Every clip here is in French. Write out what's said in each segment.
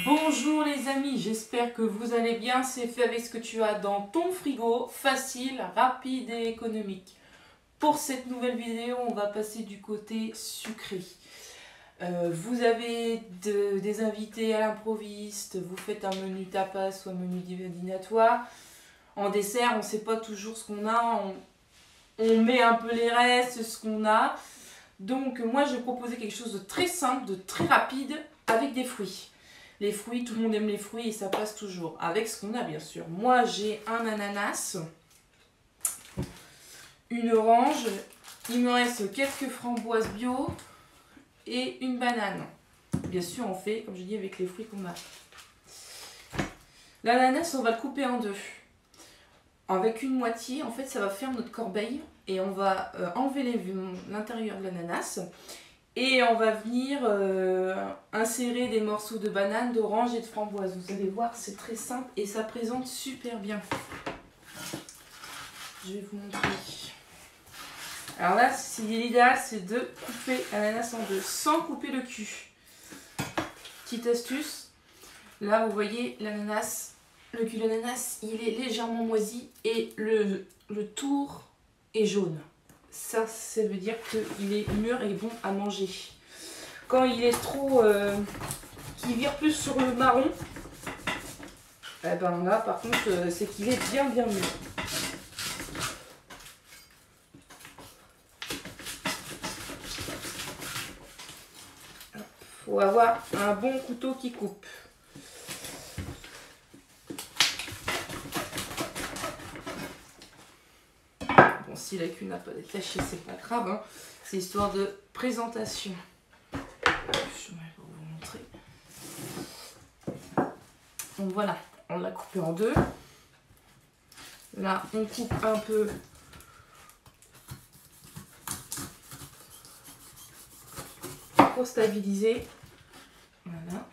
Bonjour les amis, j'espère que vous allez bien. C'est fait avec ce que tu as dans ton frigo, facile, rapide et économique. Pour cette nouvelle vidéo, on va passer du côté sucré. Vous avez des invités à l'improviste, vous faites un menu tapas ou un menu dînatoire. En dessert, on ne sait pas toujours ce qu'on a, on met un peu les restes, ce qu'on a. Donc moi, je vais proposer quelque chose de très simple, de très rapide, avec des fruits. Les fruits, tout le monde aime les fruits et ça passe toujours. Avec ce qu'on a, bien sûr. Moi, j'ai un ananas, une orange, il me reste quelques framboises bio et une banane. Bien sûr, on fait, comme je dis, avec les fruits qu'on a. L'ananas, on va le couper en deux. Avec une moitié, en fait, ça va faire notre corbeille. Et on va enlever l'intérieur de l'ananas. Et on va venir insérer des morceaux de banane, d'orange et de framboise. Vous allez voir, c'est très simple et ça présente super bien. Je vais vous montrer. Alors là, l'idéal, c'est de couper l'ananas en deux, sans couper le cul. Petite astuce. Là, vous voyez, l'ananas, le cul de l'ananas, il est légèrement moisi et le tour est jaune. Ça veut dire qu'il est mûr et bon à manger. Quand il est trop... qu'il vire plus sur le marron, eh ben là par contre c'est qu'il est bien mûr. Faut avoir un bon couteau qui coupe. Bon, si la queue n'a pas détaché, c'est pas grave, hein. C'est histoire de présentation. Je vais vous montrer. Donc voilà, on l'a coupé en deux. Là, on coupe un peu pour stabiliser. Voilà.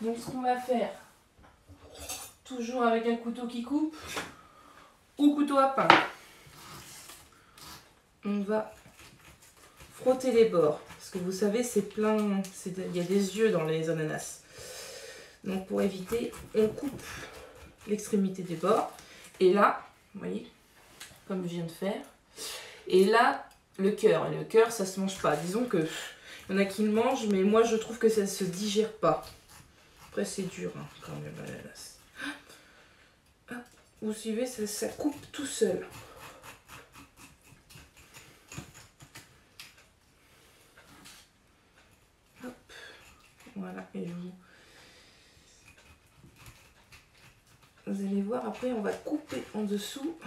Donc ce qu'on va faire, toujours avec un couteau qui coupe ou couteau à pain, on va frotter les bords. Parce que vous savez, c'est plein, il y a des yeux dans les ananas. Donc pour éviter, on coupe l'extrémité des bords. Et là, vous voyez, comme je viens de faire. Et là, le cœur. Et le cœur, ça se mange pas. Disons que il y en a qui le mangent, mais moi je trouve que ça se digère pas. Après c'est dur hein, quand même l'ananas. Vous suivez, ça coupe tout seul. Hop. Voilà, et vous allez voir, après on va couper en dessous.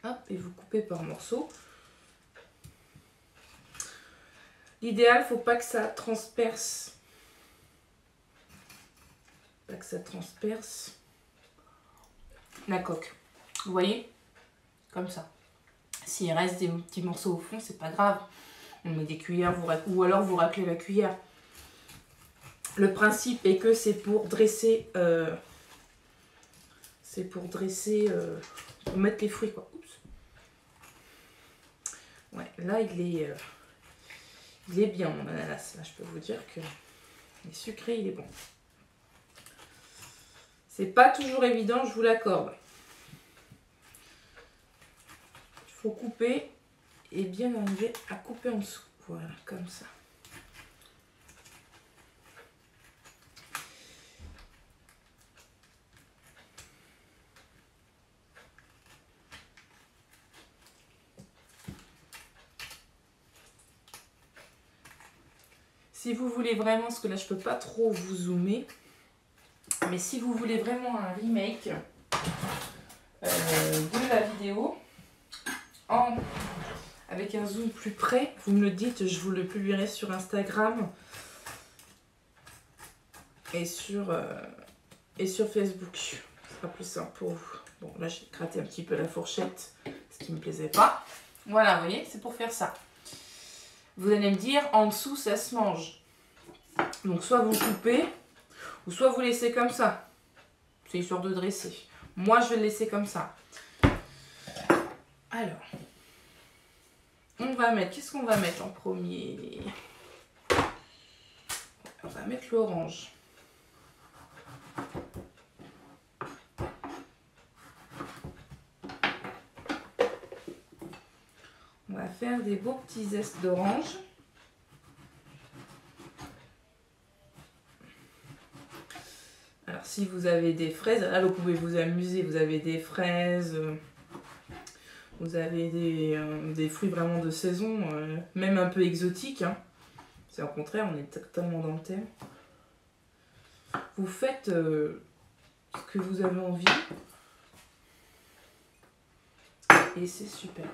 Hop, et vous coupez par morceaux. L'idéal, faut pas que ça transperce. Pas que ça transperce la coque. Vous voyez? Comme ça. S'il reste des petits morceaux au fond, c'est pas grave. On met des cuillères, ou alors vous raclez la cuillère. Le principe est que c'est pour dresser... pour mettre les fruits, quoi. Oups. Ouais, là, il est bien, mon ananas. Là, je peux vous dire que il est sucré, il est bon. C'est pas toujours évident, je vous l'accorde. Il faut couper et bien arriver à couper en dessous. Voilà, comme ça. Si vous voulez vraiment, parce que là je peux pas trop vous zoomer, mais si vous voulez vraiment un remake de la vidéo, avec un zoom plus près, vous me le dites, je vous le publierai sur Instagram et sur Facebook. Ce sera plus simple pour vous. Bon, là j'ai gratté un petit peu la fourchette, ce qui me plaisait pas. Voilà, vous voyez, c'est pour faire ça. Vous allez me dire, en dessous, ça se mange. Donc, soit vous coupez, ou soit vous laissez comme ça. C'est histoire de dresser. Moi, je vais le laisser comme ça. Alors, on va mettre, qu'est-ce qu'on va mettre en premier? On va mettre l'orange. On va faire des beaux petits zestes d'orange. Alors si vous avez des fraises, là vous pouvez vous amuser, vous avez des fraises, vous avez des fruits vraiment de saison, même un peu exotiques. Hein. C'est au contraire, on est totalement dans le thème. Vous faites ce que vous avez envie et c'est super.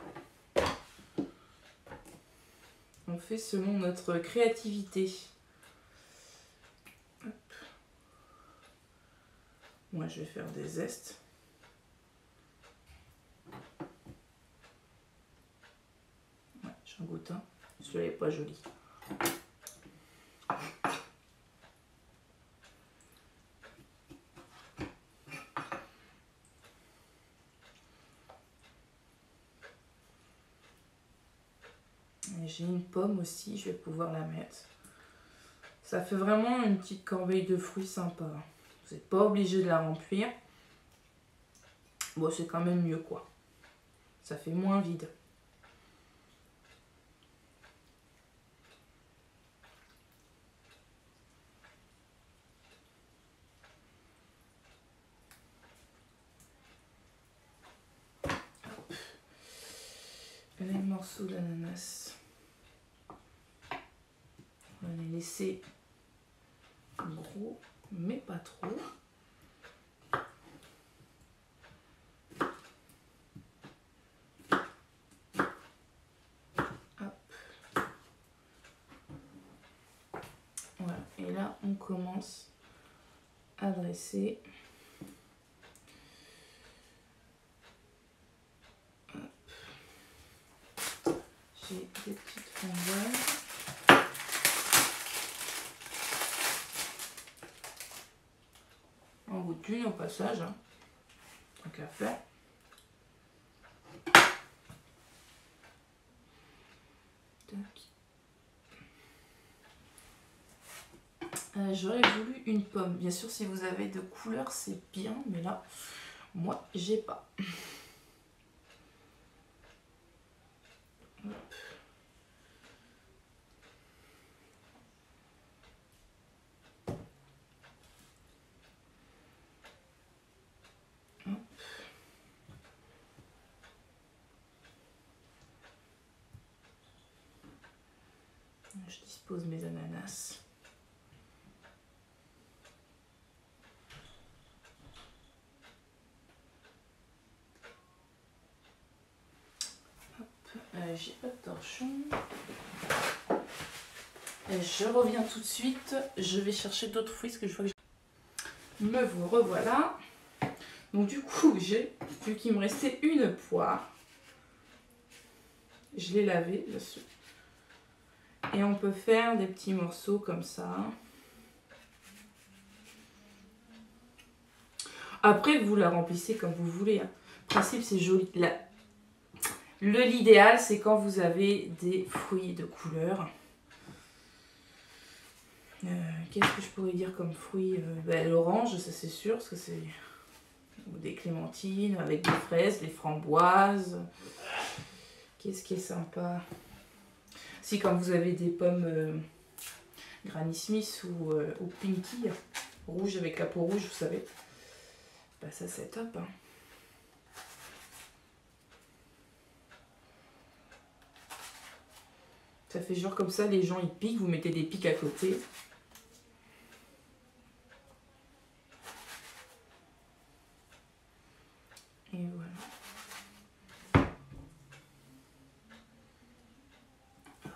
On fait selon notre créativité. Hop. Moi, je vais faire des zestes. Ouais, j'en goûte un. Celui-là n'est pas joli. J'ai une pomme aussi, je vais pouvoir la mettre. Ça fait vraiment une petite corbeille de fruits sympa. Vous n'êtes pas obligé de la remplir. Bon, c'est quand même mieux quoi. Ça fait moins vide. Les morceaux d'ananas. On va les laisser gros, mais pas trop. Hop. Voilà. Et là, on commence à dresser. J'ai des petites framboises. En goût d'une au passage, hein. Tant qu'à faire. J'aurais voulu une pomme. Bien sûr, si vous avez de couleurs, c'est bien, mais là, moi, j'ai pas. Hop. Hop. Je dispose mes ananas. J'ai pas de torchon. Je reviens tout de suite. Je vais chercher d'autres fruits parce que je vois que me vous revoilà. Donc du coup, j'ai vu qu'il me restait une poire. Je l'ai lavée, bien sûr. Et on peut faire des petits morceaux comme ça. Après, vous la remplissez comme vous voulez. Hein. Le principe, c'est joli. L'idéal, c'est quand vous avez des fruits de couleur. Qu'est-ce que je pourrais dire comme fruit? L'orange, ça c'est sûr, parce que c'est des clémentines avec des fraises, des framboises. Qu'est-ce qui est sympa? Si quand vous avez des pommes Granny Smith ou Pinky, rouge avec la peau rouge, vous savez, bah ça c'est top. Hein. Ça fait genre comme ça, les gens ils piquent, vous mettez des pics à côté. Et voilà. Hop.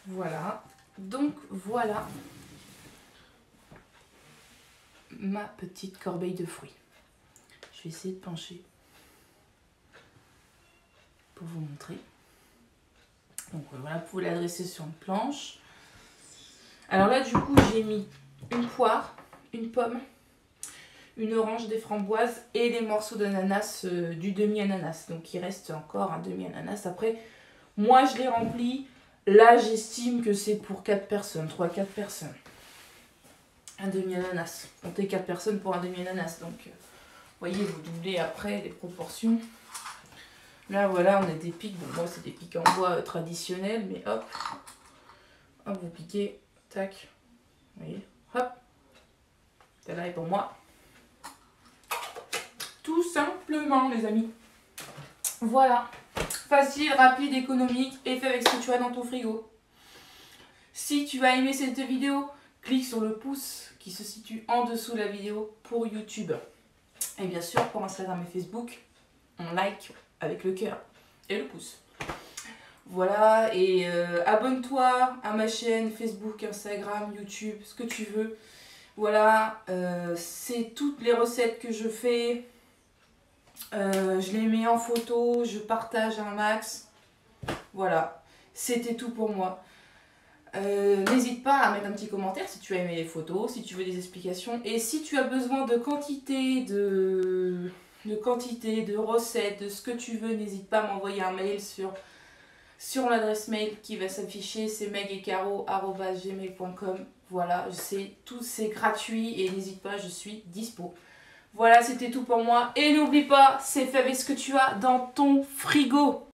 Voilà. Donc voilà ma petite corbeille de fruits. Je vais essayer de pencher pour vous montrer. Donc voilà, vous pouvez l'adresser sur une planche. Alors là, du coup, j'ai mis une poire, une pomme, une orange, des framboises et des morceaux d'ananas, du demi-ananas. Donc il reste encore un demi-ananas. Après, moi je l'ai rempli. Là, j'estime que c'est pour 4 personnes, 3-4 personnes. Un demi-ananas. Comptez 4 personnes pour un demi-ananas. Donc, voyez, vous doublez après les proportions. Là, voilà, on a des pics. Bon, moi, c'est des pics en bois traditionnels, mais hop. Hop, vous piquez. Tac. Vous voyez, hop. Celle-là est pour moi. Tout simplement, les amis. Voilà. Facile, rapide, économique et fait avec ce que tu as dans ton frigo. Si tu as aimé cette vidéo, clique sur le pouce qui se situe en dessous de la vidéo pour YouTube. Et bien sûr, pour Instagram et Facebook, on like avec le cœur et le pouce. Voilà, et abonne-toi à ma chaîne Facebook, Instagram, YouTube, ce que tu veux. Voilà, c'est toutes les recettes que je fais. Je les mets en photo, je partage un max. Voilà, c'était tout pour moi. N'hésite pas à mettre un petit commentaire si tu as aimé les photos, si tu veux des explications. Et si tu as besoin de quantité, de recettes, de ce que tu veux, n'hésite pas à m'envoyer un mail sur l'adresse mail qui va s'afficher, c'est megecaro@gmail.com. Voilà, tout c'est gratuit et n'hésite pas, je suis dispo. Voilà, c'était tout pour moi. Et n'oublie pas, c'est fait avec ce que tu as dans ton frigo.